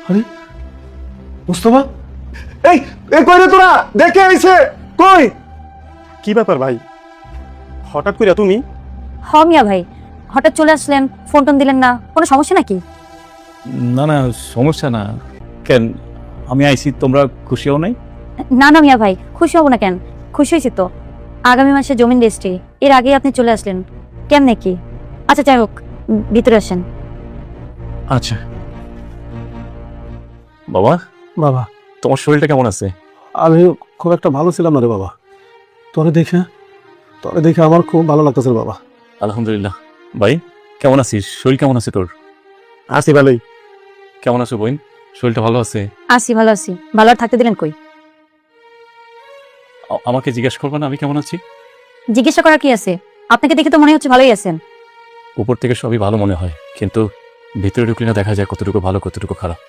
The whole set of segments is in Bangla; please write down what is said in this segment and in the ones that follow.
আরে মুস্তফা, এই এই কই রে তোরা? দেখে আইছে কই? কি ব্যাপার ভাই, হঠাৎ করে তুমি? মিয়া ভাই, হঠাৎ চলে আসলেন, ফোন টোন দিলেন না, কোনো সমস্যা নাকি? না না, সমস্যা না। কেন, আমি আইছি, তোমরা খুশি হও নাই? না না মিয়া ভাই, খুশি হব না কেন? খুশি হয়েছি তো। আগামী মাসে জমিন রেজিস্ট্রি, এর আগে আপনি চলে আসলেন, কেমনে কি? আচ্ছা যাই হোক, ভিতরে আসেন। আচ্ছা বাবা, বাবা, তোমার শরীরটা কেমন আছে? আমি খুব একটা ভালো ছিলাম না রে বাবা। তোরে দেখে আমার খুব ভালো লাগতেছে বাবা। আলহামদুলিল্লাহ। ভাই কেমন আছিস? শরীর কেমন আছে তোর? আছি ভালোই। কেমন আছো বোন? শরীরটা ভালো আছে? আছি, ভালো আছি। ভালো আর থাকতে দিলেন কই? আমাকে জিজ্ঞেস করবে না আমি কেমন আছি? জিজ্ঞাসা করার কি আছে? আপনাকে দেখে তো মনে হচ্ছে ভালোই আছেন। উপর থেকে সবই ভালো মনে হয়, কিন্তু ভিতরে ঢুকলে না দেখা যায় কতটুকু ভালো কতটুকু খারাপ।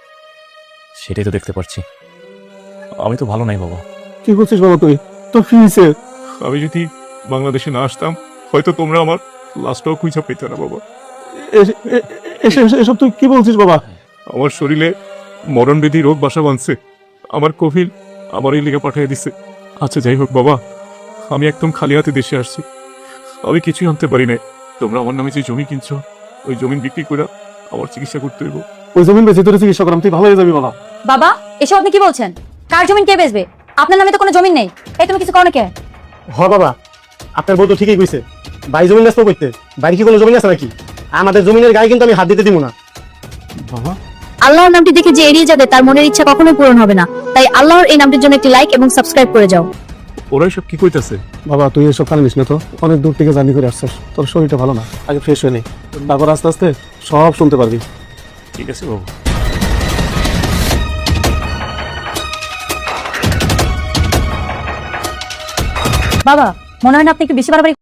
সেটাই তো দেখতে পাচ্ছি। আমি তো ভালো নাই বাবা। কি করছিস বাবা তুই? তোর কি হয়েছে? আমি যদি বাংলাদেশে না আসতাম হয়তো তোমরা আমার লাশটাও খুঁজে পেতে না বাবা। এসব তুই কি বলছিস বাবা? আমার শরীরে মরণবেদী রোগ বাসা বাঁধছে। আমার কফিল আমার এই লিগে পাঠিয়ে দিছে। আচ্ছা যাই হোক বাবা, আমি একদম খালি হাতে দেশে আসছি, আমি কিছুই আনতে পারি নাই। তোমরা আমার নামে যে জমি কিনছো, ওই জমি বিক্রি করে আমার চিকিৎসা করতে হইব। ওই জমিন বেঁচে তোর চিকিৎসা করাম, তুই ভালো হয়ে যাবি বাবা। বাবা, এসব আপনি কি বলছেন? কার জমিন কে বেচবে? আপনার নামে তো কোনো জমিন নেই। এই তুমি কিছু করো না কে? হ বাবা, আপনার বউ তো ঠিকই কইছে। ভাই জমিন ব্যস্ত করতে, বাড়ি কি কোনো জমিন আছে নাকি? আমাদের জমিনের গায়ে কিন্তু আমি হাত দিতে দিব না। বাবা, আল্লাহর নামটি দেখে যে এড়িয়ে যাবে তার মনের ইচ্ছা কখনোই পূরণ হবে না। তাই আল্লাহর এই নামটির জন্য একটি লাইক এবং সাবস্ক্রাইব করে যাও। ওরা সব কি কইতাছে? বাবা তুই এসব কানে নিস না তো, অনেক দূর থেকে জার্নি করে আসছিস, তোর শরীরটা ভালো না, আগে ফ্রেশ হয়ে নে, তারপর আস্তে আস্তে সব শুনতে পারবি। ঠিক আছে বাবু। বাবা, মনে হয় না আপনি একটু বেশি বাড়াবাড়ি